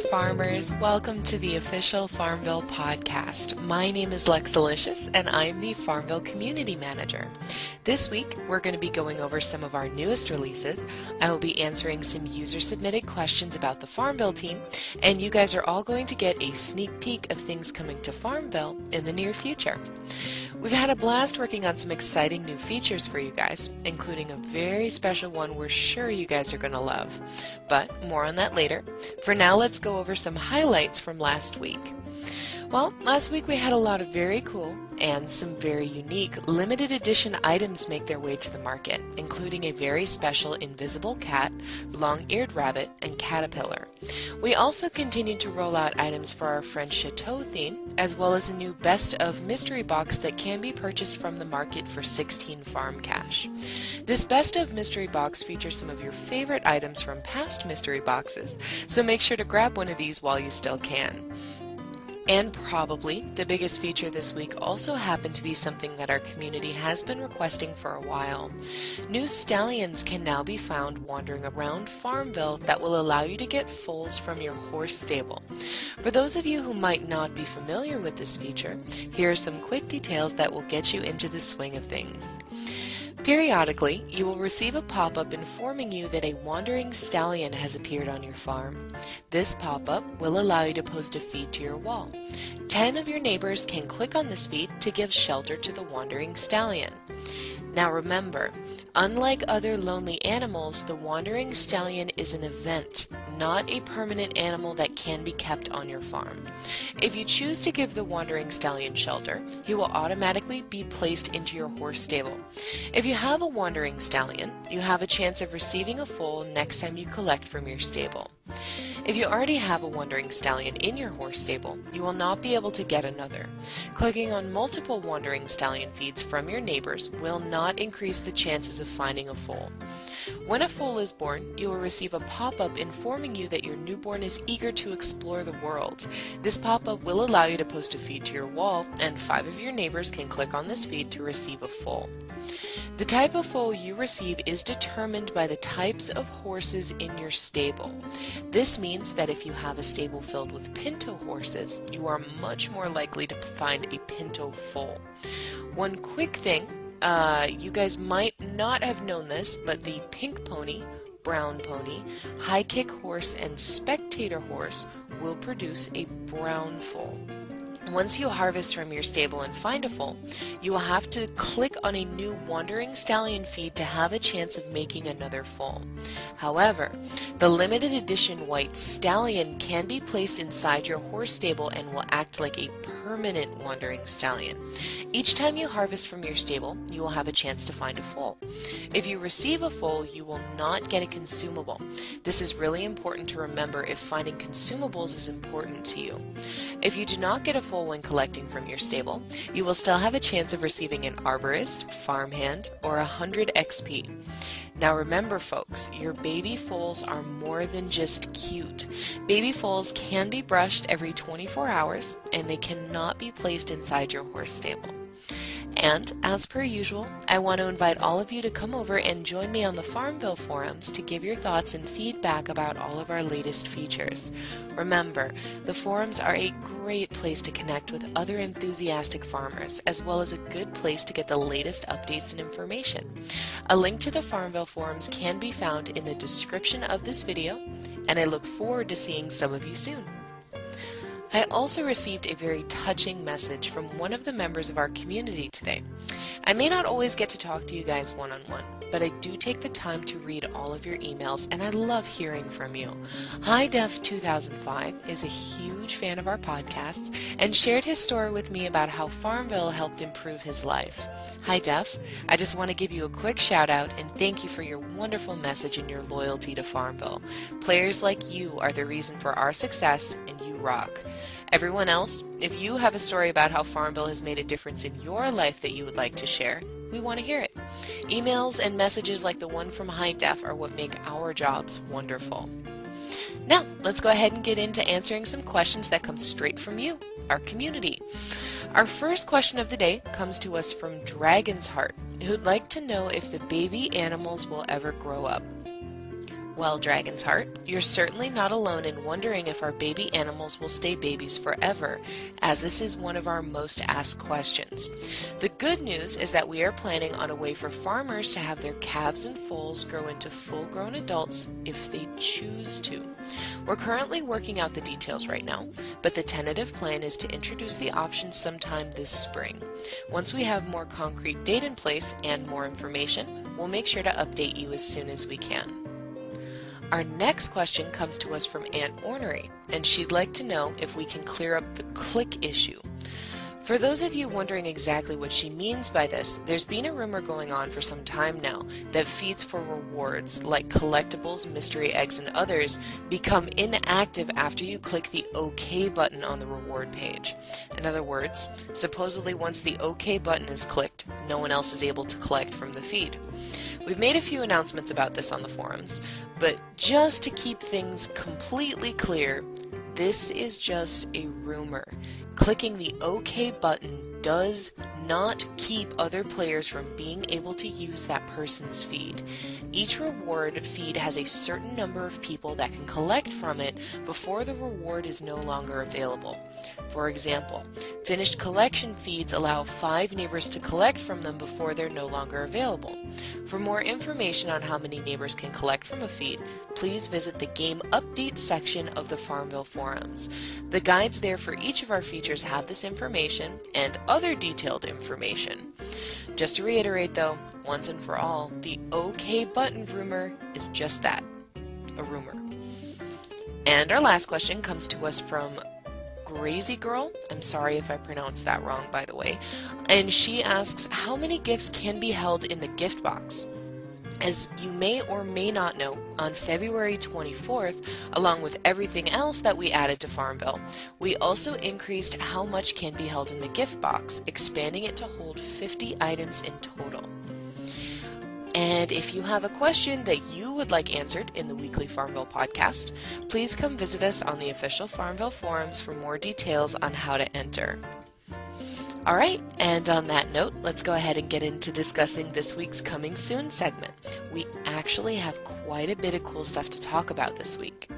farmers, welcome to the official FarmVille podcast. My name is Lexalicious and I'm the FarmVille Community Manager. This week we're going to be going over some of our newest releases. I will be answering some user-submitted questions about the FarmVille team, and you guys are all going to get a sneak peek of things coming to FarmVille in the near future. We've had a blast working on some exciting new features for you guys, including a very special one we're sure you guys are going to love. But more on that later. For now, let's go over some highlights from last week. Well, last week we had a lot of very cool and some very unique limited edition items make their way to the market, including a very special invisible cat, long-eared rabbit, and caterpillar. We also continued to roll out items for our French Chateau theme, as well as a new Best of mystery box that can be purchased from the market for 16 farm cash. This Best of mystery box features some of your favorite items from past mystery boxes, so make sure to grab one of these while you still can. And probably the biggest feature this week also happened to be something that our community has been requesting for a while. New stallions can now be found wandering around FarmVille that will allow you to get foals from your horse stable. For those of you who might not be familiar with this feature, here are some quick details that will get you into the swing of things. Periodically, you will receive a pop-up informing you that a wandering stallion has appeared on your farm. This pop-up will allow you to post a feed to your wall. 10 of your neighbors can click on this feed to give shelter to the wandering stallion. Now remember, unlike other lonely animals, the wandering stallion is an event, not a permanent animal that can be kept on your farm. If you choose to give the wandering stallion shelter, he will automatically be placed into your horse stable. If you have a wandering stallion, you have a chance of receiving a foal next time you collect from your stable. If you already have a wandering stallion in your horse stable, you will not be able to get another. Clicking on multiple wandering stallion feeds from your neighbors will not increase the chances of finding a foal. When a foal is born, you will receive a pop-up informing you that your newborn is eager to explore the world. This pop-up will allow you to post a feed to your wall, and 5 of your neighbors can click on this feed to receive a foal. The type of foal you receive is determined by the types of horses in your stable. This means that if you have a stable filled with pinto horses, you are much more likely to find a pinto foal. One quick thing, you guys might not have known this, but the pink pony, brown pony, high kick horse, and spectator horse will produce a brown foal. Once you harvest from your stable and find a foal, you will have to click on a new wandering stallion feed to have a chance of making another foal. However, the limited edition white stallion can be placed inside your horse stable and will act like a permanent wandering stallion. Each time you harvest from your stable, you will have a chance to find a foal. If you receive a foal, you will not get a consumable. This is really important to remember if finding consumables is important to you. If you do not get a foal when collecting from your stable, you will still have a chance of receiving an arborist, farmhand, or 100 XP. Now remember folks, your baby foals are more than just cute. Baby foals can be brushed every 24 hours and they cannot be placed inside your horse stable. And, as per usual, I want to invite all of you to come over and join me on the FarmVille forums to give your thoughts and feedback about all of our latest features. Remember, the forums are a great place to connect with other enthusiastic farmers, as well as a good place to get the latest updates and information. A link to the FarmVille forums can be found in the description of this video, and I look forward to seeing some of you soon. I also received a very touching message from one of the members of our community today. I may not always get to talk to you guys one-on-one, but I do take the time to read all of your emails, and I love hearing from you. HighDef2005 is a huge fan of our podcasts and shared his story with me about how FarmVille helped improve his life. Hi Def, I just want to give you a quick shout out and thank you for your wonderful message and your loyalty to FarmVille. Players like you are the reason for our success, and you rock. Everyone else, if you have a story about how FarmVille has made a difference in your life that you would like to share, we want to hear it. Emails and messages like the one from High Def are what make our jobs wonderful. Now, let's go ahead and get into answering some questions that come straight from you, our community. Our first question of the day comes to us from Dragon's Heart, who'd like to know if the baby animals will ever grow up. Well, Dragon's Heart, you're certainly not alone in wondering if our baby animals will stay babies forever, as this is one of our most asked questions. The good news is that we are planning on a way for farmers to have their calves and foals grow into full-grown adults if they choose to. We're currently working out the details right now, but the tentative plan is to introduce the option sometime this spring. Once we have more concrete date in place and more information, we'll make sure to update you as soon as we can. Our next question comes to us from Aunt Ornery, and she'd like to know if we can clear up the click issue. For those of you wondering exactly what she means by this, there's been a rumor going on for some time now that feeds for rewards, like collectibles, mystery eggs, and others, become inactive after you click the OK button on the reward page. In other words, supposedly once the OK button is clicked, no one else is able to collect from the feed. We've made a few announcements about this on the forums, but just to keep things completely clear, this is just a rumor. Clicking the OK button does not keep other players from being able to use that person's feed. Each reward feed has a certain number of people that can collect from it before the reward is no longer available. For example, finished collection feeds allow 5 neighbors to collect from them before they're no longer available. For more information on how many neighbors can collect from a feed, please visit the Game Update section of the FarmVille forums. The guides there for each of our features have this information and other detailed information. Just to reiterate though, once and for all, the OK button rumor is just that, a rumor. And our last question comes to us from Crazy Girl, I'm sorry if I pronounced that wrong by the way, and she asks how many gifts can be held in the gift box. As you may or may not know, on February 24th, along with everything else that we added to FarmVille, we also increased how much can be held in the gift box, expanding it to hold 50 items in total. And if you have a question that you would like answered in the weekly FarmVille podcast, please come visit us on the official FarmVille forums for more details on how to enter. Alright, and on that note, let's go ahead and get into discussing this week's Coming Soon segment. We actually have quite a bit of cool stuff to talk about this week.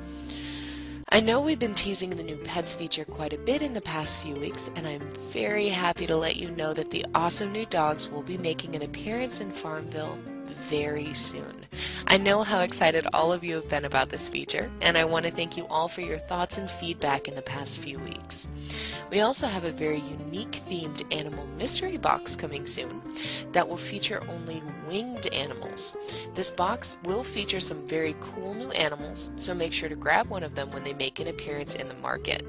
I know we've been teasing the new pets feature quite a bit in the past few weeks, and I'm very happy to let you know that the awesome new dogs will be making an appearance in FarmVille very soon. I know how excited all of you have been about this feature, and I want to thank you all for your thoughts and feedback in the past few weeks. We also have a very unique themed animal mystery box coming soon that will feature only winged animals. This box will feature some very cool new animals, so make sure to grab one of them when they make an appearance in the market.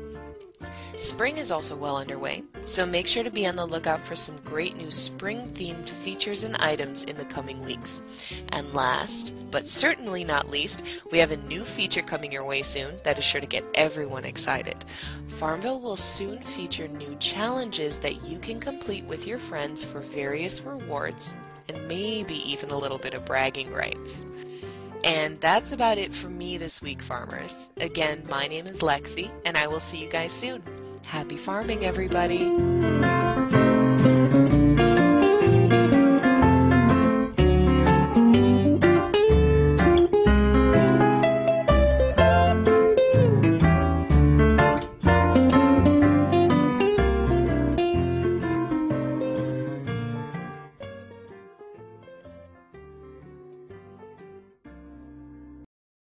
Spring is also well underway, so make sure to be on the lookout for some great new spring-themed features and items in the coming weeks. And last, but certainly not least, we have a new feature coming your way soon that is sure to get everyone excited. FarmVille will soon feature new challenges that you can complete with your friends for various rewards, and maybe even a little bit of bragging rights. And that's about it for me this week, farmers. Again, my name is Lexi, and I will see you guys soon. Happy farming, everybody!